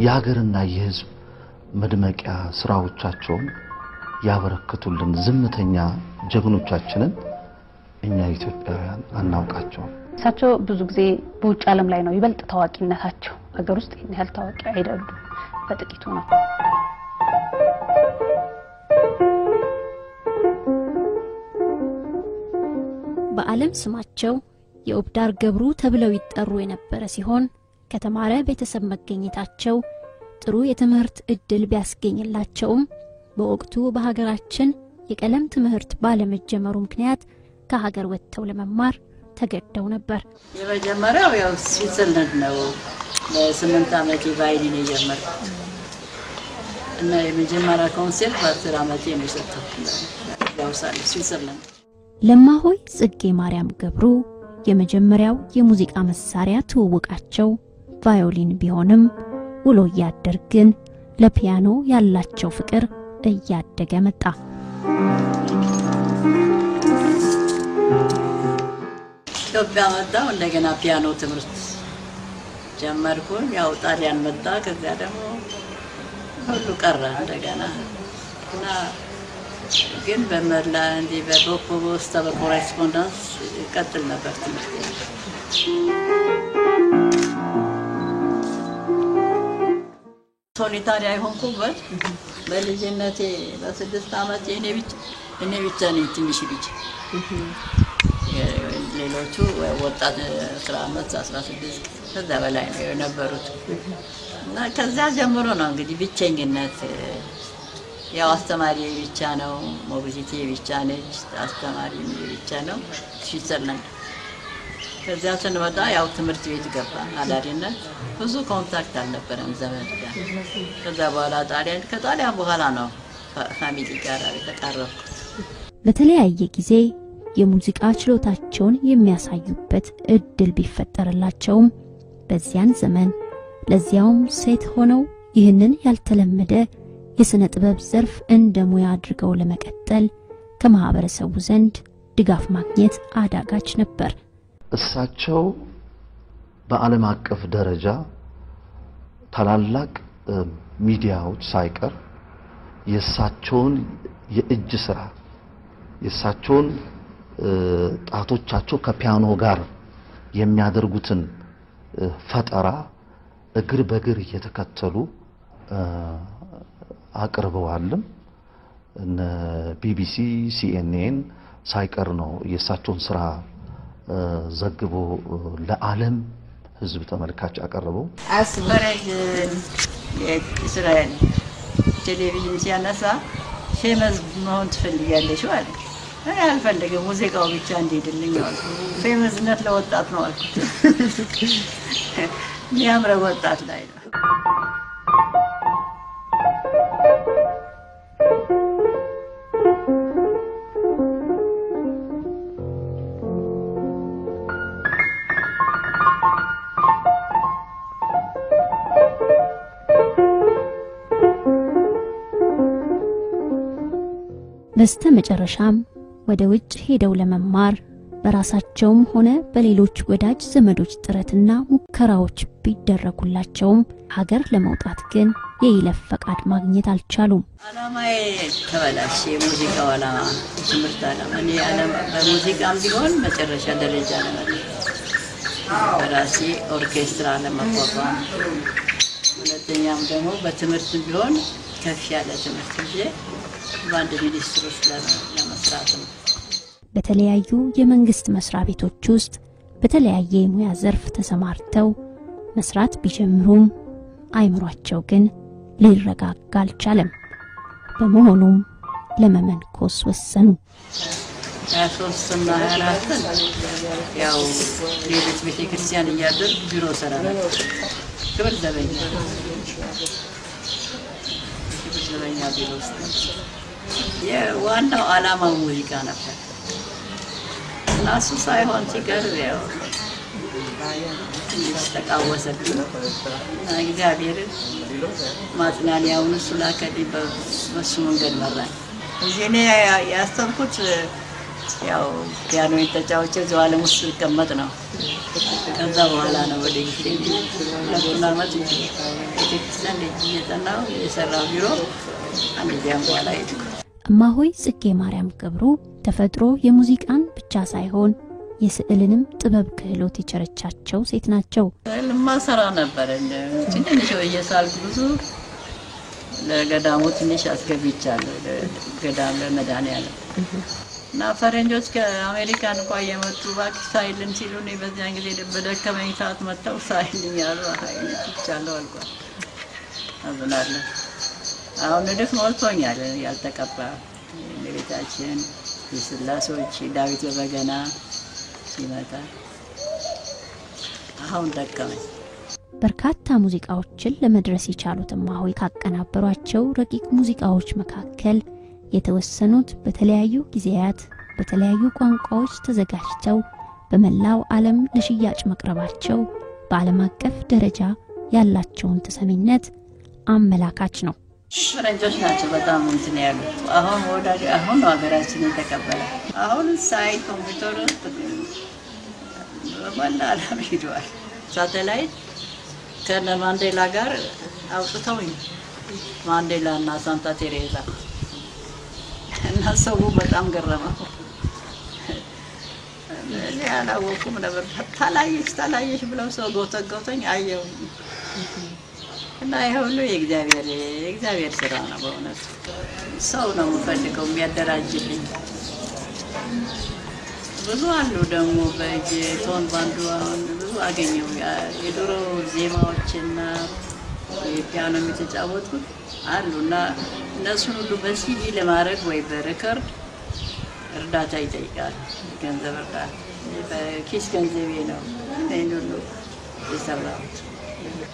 የሀገርና የህዝብ መድመቂያ ስራዎቻቸውን ያበረከቱልን ዝምተኛ ጀግኖቻችንን እኛ ኢትዮጵያውያን አናውቃቸው። እሳቸው ብዙ ጊዜ በውጭ ዓለም ላይ ነው ይበልጥ ታዋቂነታቸው። ሀገር ውስጥ ያህል ታዋቂ አይደሉም፣ በጥቂቱ ነው። በዓለም ስማቸው የኦብዳር ገብሩ ተብለው ይጠሩ የነበረ ሲሆን ከተማረ ቤተሰብ መገኘታቸው ጥሩ የትምህርት እድል ቢያስገኝላቸውም በወቅቱ በሀገራችን የቀለም ትምህርት ባለመጀመሩ ምክንያት ከሀገር ወጥተው ለመማር ተገደው ነበር። የመጀመሪያው ያው ስዊዘርላንድ ነው። በ8 ዓመቴ ቫዮሊን የጀመርኩት እና የመጀመሪያ ኮንሰርት በ10 ዓመቴ ነው የሰጠሁት። ያው ስዊዘርላንድ ለማሆይ ጽጌ ማርያም ገብሩ የመጀመሪያው የሙዚቃ መሳሪያ ትውውቃቸው ቫዮሊን ቢሆንም ውሎ ያደር ግን ለፒያኖ ያላቸው ፍቅር እያደገ መጣ። ኢትዮጵያ መጣሁ። እንደገና ፒያኖ ትምህርት ጀመርኩ። ያው ጣሊያን መጣ። ከዛ ደግሞ ሁሉ ቀረ እንደገና እና ግን በመላ እንዲ በቦኮቦስታ በኮሬስፖንዳንስ ቀጥል ነበር ትምህርት። ሶሊታሪ አይሆንኩበት በልጅነቴ በ6 ዓመቴ እኔ ብቻ ነኝ ትንሽ ልጅ። ሌሎቹ ወጣት 10 ዓመት 16 ከዛ በላይ ነው የነበሩት እና ከዛ ጀምሮ ነው እንግዲህ ብቸኝነት። ያው አስተማሪ ብቻ ነው፣ ሞግዚቴ ብቻ ነች፣ አስተማሪ ብቻ ነው። ስዊዘርላንድ ከዛ ስንመጣ ያው ትምህርት ቤት ገባ አዳሪነት። ብዙ ኮንታክት አልነበረም ዘመድ ጋር። ከዛ በኋላ ከጣሊያን በኋላ ነው ፋሚሊ ጋር የተቃረብኩት። በተለያየ ጊዜ የሙዚቃ ችሎታቸውን የሚያሳዩበት እድል ቢፈጠርላቸውም በዚያን ዘመን ለዚያውም ሴት ሆነው ይህንን ያልተለመደ የሥነ ጥበብ ዘርፍ እንደ ሙያ አድርገው ለመቀጠል ከማህበረሰቡ ዘንድ ድጋፍ ማግኘት አዳጋች ነበር። እሳቸው በዓለም አቀፍ ደረጃ ታላላቅ ሚዲያዎች ሳይቀር የእሳቸውን የእጅ ስራ የእሳቸውን ጣቶቻቸው ከፒያኖ ጋር የሚያደርጉትን ፈጠራ እግር በእግር እየተከተሉ አቅርበዋልም። እነ ቢቢሲ ሲኤንኤን ሳይቀር ነው የእሳቸውን ስራ ዘግቦ ለዓለም ህዝብ ተመልካች አቀረበው። አስበረጅ የእስራኤል ቴሌቪዥን ሲያነሳ ፌመስ መሆን ትፈልጊያለሽ አለ። እኔ አልፈልግም፣ ሙዚቃው ብቻ እንዲድልኝ አልኩ። ፌመስነት ለወጣት ነው አልኩት። የሚያምረው ወጣት ላይ ነው። በስተመጨረሻም ወደ ውጭ ሄደው ለመማር በራሳቸውም ሆነ በሌሎች ወዳጅ ዘመዶች ጥረትና ሙከራዎች ቢደረጉላቸውም ሀገር ለመውጣት ግን የይለፍ ፈቃድ ማግኘት አልቻሉም። አላማዬ ተበላሸ። የሙዚቃው አላማ ትምህርት አላማ እኔ በሙዚቃም ቢሆን መጨረሻ ደረጃ ለመድረስ በራሴ ኦርኬስትራ ለማቋቋም፣ ሁለተኛም ደግሞ በትምህርት ቢሆን ከፍ ያለ ትምህርት ይዤ ባንድ ሚኒስትሮች ለመስራት ነው። በተለያዩ የመንግስት መስሪያ ቤቶች ውስጥ በተለያየ የሙያ ዘርፍ ተሰማርተው መስራት ቢጀምሩም አይምሯቸው ግን ሊረጋጋ አልቻለም። በመሆኑም ለመመንኮስ ወሰኑ። 23 እና 24 ያው ሌሎች ቤተክርስቲያን እያደረኩ ቢሮ ሰራ ነበር። ክብር ዘበኛ ቢሮ ውስጥ የዋናው ዓላማ ሙዚቃ ነበር። እሱ ሳይሆን ሲቀር ያው ተቃወሰብኝ እና እግዚአብሔር ማጽናኛውን እሱ ላከልኝ። በሱ መንገድ መራኝ። እዚህ እኔ ያሰብኩት ያው ፒያኖ ተጫውቼ እዚያው ዓለም ውስጥ ልቀመጥ ነው። ከዛ በኋላ ነው ወደ ጊዜ 2 ዓመት ቤተክርስቲያን ልጅ እየጠናው የሰራው ቢሮ አንድ ዲያም በኋላ ሄድኩ። እማሆይ ጽጌ ማርያም ገብሩ ተፈጥሮ የሙዚቃን ብቻ ሳይሆን የስዕልንም ጥበብ ክህሎት የቸረቻቸው ሴት ናቸው። ለማሰራ ነበር ትንሽ እየሳልኩ ብዙ ለገዳሙ ትንሽ አስገብቻለሁ። ገዳም ለመድኃኒዓለም እና ፈረንጆች ከአሜሪካን እንኳን የመጡ ባክስ ሳይልን ሲሉኝ በዚያን ጊዜ በደከመኝ ሰዓት መጥተው ሳይልኝ ያሉ አይቻለሁ አልኳት። አዝናለሁ። አሁን ልክ ሞልቶኛል ያልተቀባ ለቤታችን የስላሴዎች ዳዊት በበገና ሲመጣ አሁን ደከመኝ። በርካታ ሙዚቃዎችን ለመድረስ የቻሉት እማሆይ ካቀናበሯቸው ረቂቅ ሙዚቃዎች መካከል የተወሰኑት በተለያዩ ጊዜያት በተለያዩ ቋንቋዎች ተዘጋጅተው በመላው ዓለም ለሽያጭ መቅረባቸው በዓለም አቀፍ ደረጃ ያላቸውን ተሰሚነት አመላካች ነው። ፈረንጆች ናቸው በጣም እንትን ያሉት። አሁን ወዳጅ አሁን ሀገራችን የተቀበለ አሁን ሳይ ኮምፒውተር በመላ ዓለም ሄዷል። ሳተላይት ከነ ማንዴላ ጋር አውጥተውኝ ማንዴላ እና ሳንታ ቴሬዛ እና ሰው በጣም ገረመው። እኔ አላወኩም ነበር። ታላየሽ ብለው ሰው ጎተጎተኝ አየው እና ይሄ ሁሉ የእግዚአብሔር ስራ ነው። በእውነት ሰው ነው የምፈልገው የሚያደራጅልኝ። ብዙ አሉ ደግሞ በቶን ባንዱ አሁን ብዙ አገኘው። የድሮ ዜማዎችና የፒያኖ የሚተጫወቱት አሉና እነሱን ሁሉ በሲዲ ለማድረግ ወይ በሪከርድ እርዳታ ይጠይቃል። ገንዘብ እርዳታ በኪስ ገንዘቤ ነው ይሄን ሁሉ የሰራሁት።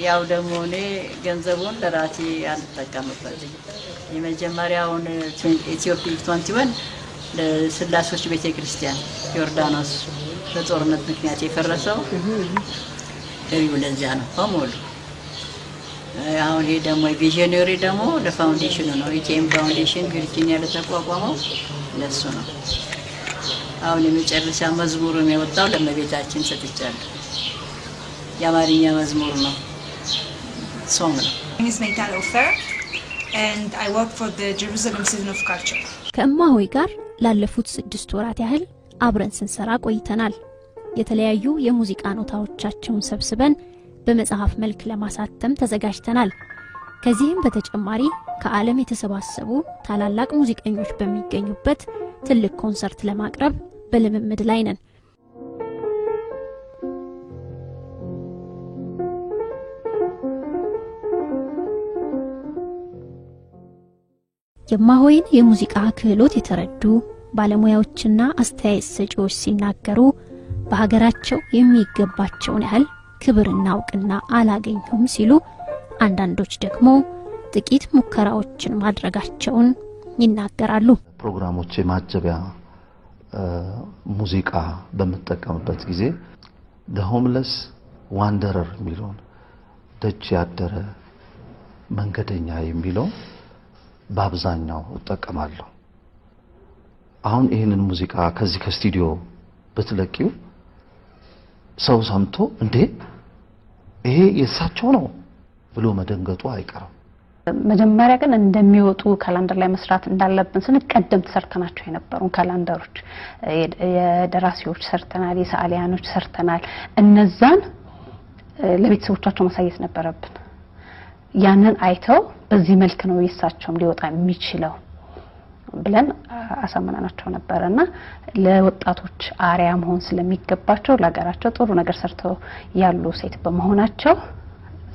ያው ደግሞ እኔ ገንዘቡን ለራሴ አልተጠቀምበትም። የመጀመሪያውን ኢትዮጵያ 21 ለስላሴዎች ቤተክርስቲያን ዮርዳኖስ በጦርነት ምክንያት የፈረሰው ገቢው ለዚያ ነው በሙሉ። አሁን ይሄ ደግሞ ቪዥነሪ ደግሞ ለፋውንዴሽኑ ነው። ኢቲኤም ፋውንዴሽን ቪርጂኒያ ለተቋቋመው ለሱ ነው። አሁን የመጨረሻ መዝሙሩን የወጣው ለእመቤታችን ሰጥቻለሁ። የአማርኛ መዝሙር ነው። ሶንግ ነው። and I work for the Jerusalem Season of Culture. ከእማሆይ ጋር ላለፉት 6 ወራት ያህል አብረን ስንሰራ ቆይተናል። የተለያዩ የሙዚቃ ኖታዎቻቸውን ሰብስበን በመጽሐፍ መልክ ለማሳተም ተዘጋጅተናል። ከዚህም በተጨማሪ ከዓለም የተሰባሰቡ ታላላቅ ሙዚቀኞች በሚገኙበት ትልቅ ኮንሰርት ለማቅረብ በልምምድ ላይ ነን። የእማሆይን የሙዚቃ ክህሎት የተረዱ ባለሙያዎችና አስተያየት ሰጪዎች ሲናገሩ በሀገራቸው የሚገባቸውን ያህል ክብርና እውቅና አላገኙም ሲሉ፣ አንዳንዶች ደግሞ ጥቂት ሙከራዎችን ማድረጋቸውን ይናገራሉ። ፕሮግራሞች የማጀቢያ ሙዚቃ በመጠቀምበት ጊዜ the homeless wanderer የሚለውን ደጅ ያደረ መንገደኛ የሚለው በአብዛኛው እጠቀማለሁ። አሁን ይሄንን ሙዚቃ ከዚህ ከስቱዲዮ በትለቂው ሰው ሰምቶ እንዴ ይሄ የሳቸው ነው ብሎ መደንገጡ አይቀርም። መጀመሪያ ግን እንደሚወጡ ካላንደር ላይ መስራት እንዳለብን ስንቀደም ተሰርተናቸው የነበሩ ካላንደሮች የደራሲዎች ሰርተናል፣ የሰዓሊያኖች ሰርተናል። እነዛን ለቤተሰቦቻቸው ማሳየት ነበረብን። ያንን አይተው በዚህ መልክ ነው የሳቸውም ሊወጣ የሚችለው ብለን አሳመናናቸው ነበርና ለወጣቶች አሪያ መሆን ስለሚገባቸው ለሀገራቸው ጥሩ ነገር ሰርተው ያሉ ሴት በመሆናቸው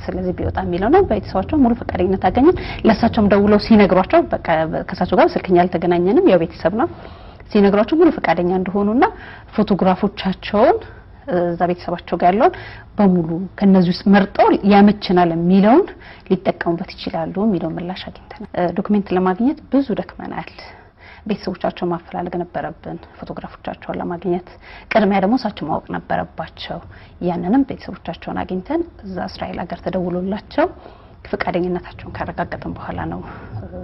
ስለዚህ ቢወጣ የሚለው ነው። ቤተሰባቸው ሙሉ ፈቃደኝነት አገኘን። ለሳቸውም ደውለው ሲነግሯቸው በቃ ከሳቸው ጋር ስልክኛ አልተገናኘንም፣ ያው ቤተሰብ ነው። ሲነግሯቸው ሙሉ ፈቃደኛ እንደሆኑና ፎቶግራፎቻቸውን እዛ ቤተሰባቸው ጋር ያለው በሙሉ ከነዚህ ውስጥ መርጠው ያመችናል የሚለውን ሊጠቀሙበት ይችላሉ የሚለው ምላሽ አግኝተናል። ዶክመንት ለማግኘት ብዙ ደክመናል። ቤተሰቦቻቸው ማፈላለግ ነበረብን ፎቶግራፎቻቸውን ለማግኘት። ቅድሚያ ደግሞ እሳቸው ማወቅ ነበረባቸው። ያንንም ቤተሰቦቻቸውን አግኝተን እዛ እስራኤል ሀገር ተደውሎላቸው ፈቃደኝነታቸውን ካረጋገጠን በኋላ ነው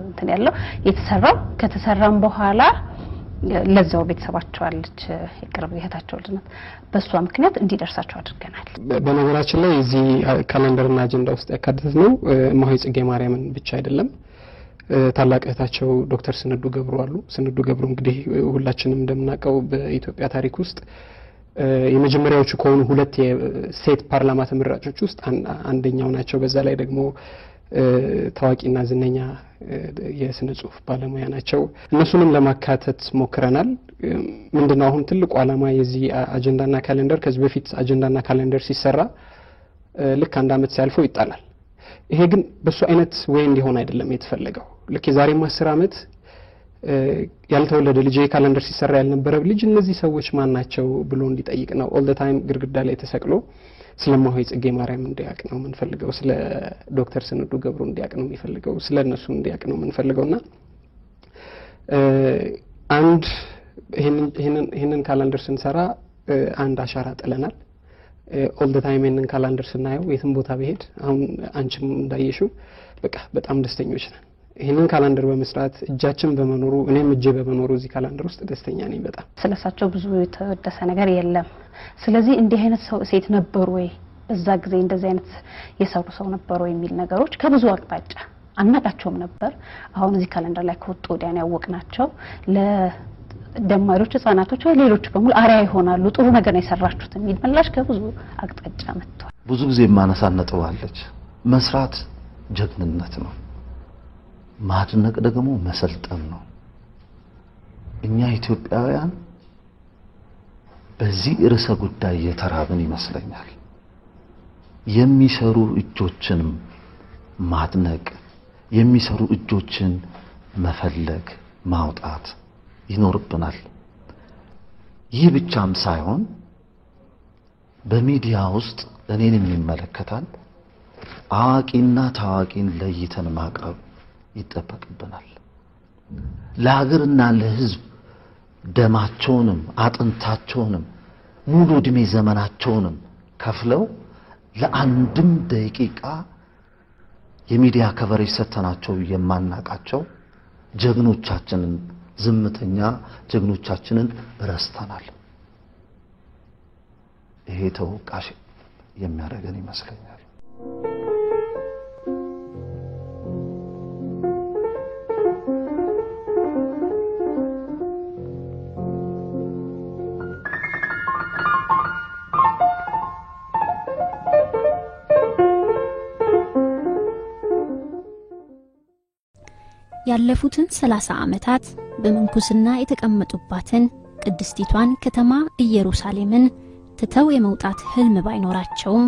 እንትን ያለው የተሰራው። ከተሰራም በኋላ ለዛው ቤተሰባቸው አለች የቅርብ እህታቸው ልጅነት በሷ ምክንያት እንዲደርሳቸው አድርገናል። በነገራችን ላይ እዚህ ካላንደርና አጀንዳ ውስጥ ያካተት ነው እማሆይ ጽጌ ማርያምን ብቻ አይደለም ታላቅ እህታቸው ዶክተር ስንዱ ገብሩ አሉ። ስንዱ ገብሩ እንግዲህ ሁላችንም እንደምናውቀው በኢትዮጵያ ታሪክ ውስጥ የመጀመሪያዎቹ ከሆኑ ሁለት የሴት ፓርላማ ተመራጮች ውስጥ አንደኛው ናቸው። በዛ ላይ ደግሞ ታዋቂና ዝነኛ የስነ ጽሁፍ ባለሙያ ናቸው። እነሱንም ለማካተት ሞክረናል። ምንድነው አሁን ትልቁ ዓላማ የዚህ አጀንዳና ካሌንደር ከዚህ በፊት አጀንዳና ካሌንደር ሲሰራ ልክ አንድ አመት ሲያልፈው ይጣላል። ይሄ ግን በሱ አይነት ወይ እንዲሆን አይደለም የተፈለገው። ልክ የዛሬ 10 አመት ያልተወለደ ልጅ ካሌንደር ሲሰራ ያልነበረ ልጅ እነዚህ ሰዎች ማን ናቸው ብሎ እንዲጠይቅ ነው። ኦል ዘ ታይም ግርግዳ ላይ ተሰቅሎ ስለማሆይ ጽጌ ማርያም እንዲያቅ ነው የምንፈልገው። ስለ ዶክተር ስንዱ ገብሩ እንዲያቅ ነው የሚፈልገው። ስለ እነሱ እንዲያቅ ነው የምንፈልገውና አንድ ይሄንን ካሌንደር ስንሰራ አንድ አሻራ ጥለናል። ኦል ዘ ታይም ይሄንን ካሌንደር ስናየው የትም ቦታ በሄድ አሁን አንቺም እንዳየሽው በቃ በጣም ደስተኞች ነን። ይሄንን ካሌንደር በመስራት እጃችን በመኖሩ እኔም እጄ በመኖሩ እዚህ ካሌንደር ውስጥ ደስተኛ ነኝ በጣም። ስለሳቸው ብዙ የተወደሰ ነገር የለም። ስለዚህ እንዲህ አይነት ሰው ሴት ነበሩ ወይ በዛ ጊዜ እንደዚህ አይነት የሰሩ ሰው ነበሩ የሚል ነገሮች ከብዙ አቅጣጫ አናቃቸውም ነበር። አሁን እዚህ ካሌንደር ላይ ከወጡ ወዲያን ያወቅናቸው ለደማሪዎች ህፃናቶች ወይ ሌሎች በሙሉ አሪያ ይሆናሉ ጥሩ ነገር ነው የሰራችሁት የሚል ምላሽ ከብዙ አቅጣጫ መጥቷል። ብዙ ጊዜ ማነሳነጥዋለች መስራት ጀግንነት ነው። ማድነቅ ደግሞ መሰልጠን ነው። እኛ ኢትዮጵያውያን በዚህ ርዕሰ ጉዳይ የተራብን ይመስለኛል። የሚሰሩ እጆችን ማድነቅ የሚሰሩ እጆችን መፈለግ ማውጣት ይኖርብናል። ይህ ብቻም ሳይሆን በሚዲያ ውስጥ እኔንም ይመለከታል አዋቂና ታዋቂን ለይተን ማቅረብ ይጠበቅብናል። ለሀገርና ለህዝብ ደማቸውንም አጥንታቸውንም ሙሉ እድሜ ዘመናቸውንም ከፍለው ለአንድም ደቂቃ የሚዲያ ከቨሬጅ ሰተናቸው የማናቃቸው ጀግኖቻችንን ዝምተኛ ጀግኖቻችንን ረስተናል። ይሄ ተወቃሽ የሚያደርገን ይመስለኛል። ያለፉትን 30 ዓመታት በመንኩስና የተቀመጡባትን ቅድስቲቷን ከተማ ኢየሩሳሌምን ትተው የመውጣት ህልም ባይኖራቸውም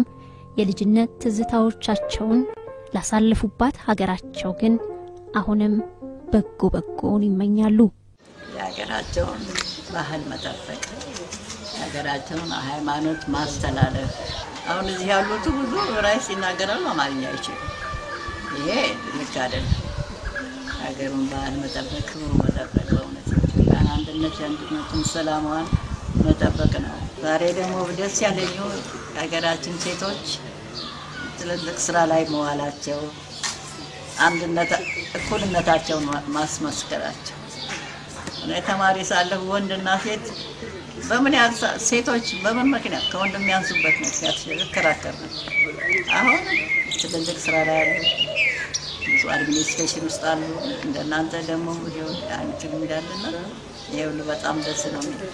የልጅነት ትዝታዎቻቸውን ላሳለፉባት ሀገራቸው ግን አሁንም በጎውን ይመኛሉ። የሀገራቸውን ባህል መጠበቅ፣ የሀገራቸውን ሃይማኖት ማስተላለፍ። አሁን እዚህ ያሉት ብዙ ራይስ ይናገራሉ፣ አማርኛ አይችሉም። ይሄ ልክ አይደለም። ሀገሩን ባህል መጠበቅ፣ ክብሩ መጠበቅ፣ በእውነት አንድነትን ሰላሟን መጠበቅ ነው። ዛሬ ደግሞ ደስ ያለኝ ሀገራችን ሴቶች ትልልቅ ስራ ላይ መዋላቸው፣ እኩልነታቸውን ማስመስከራቸው። እኔ ተማሪ ሳለሁ ወንድና ሴት በምን ያህል ሴቶች በምን ምክንያት ከወንድ የሚያንሱበት ምክንያት ይከራከር ነው። አሁን ትልልቅ ስራ ላይ ያሉ ብዙ አድሚኒስትሬሽን ውስጥ አሉ። እንደናንተ ደግሞ ይሄው አንቺም እንዳለና ይሄው በጣም ደስ ነው የሚለው።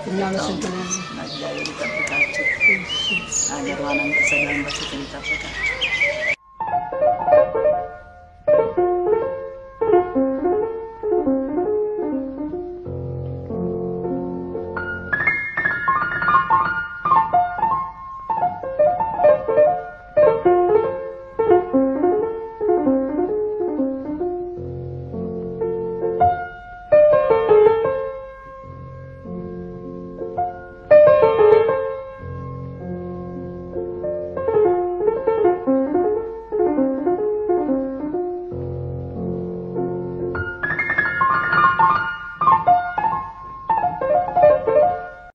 እናመሰግናለን። እግዚአብሔር ይጠብቃችሁ። ሀገሯንም በሰላም በፍቅር ይጠብቃችሁ።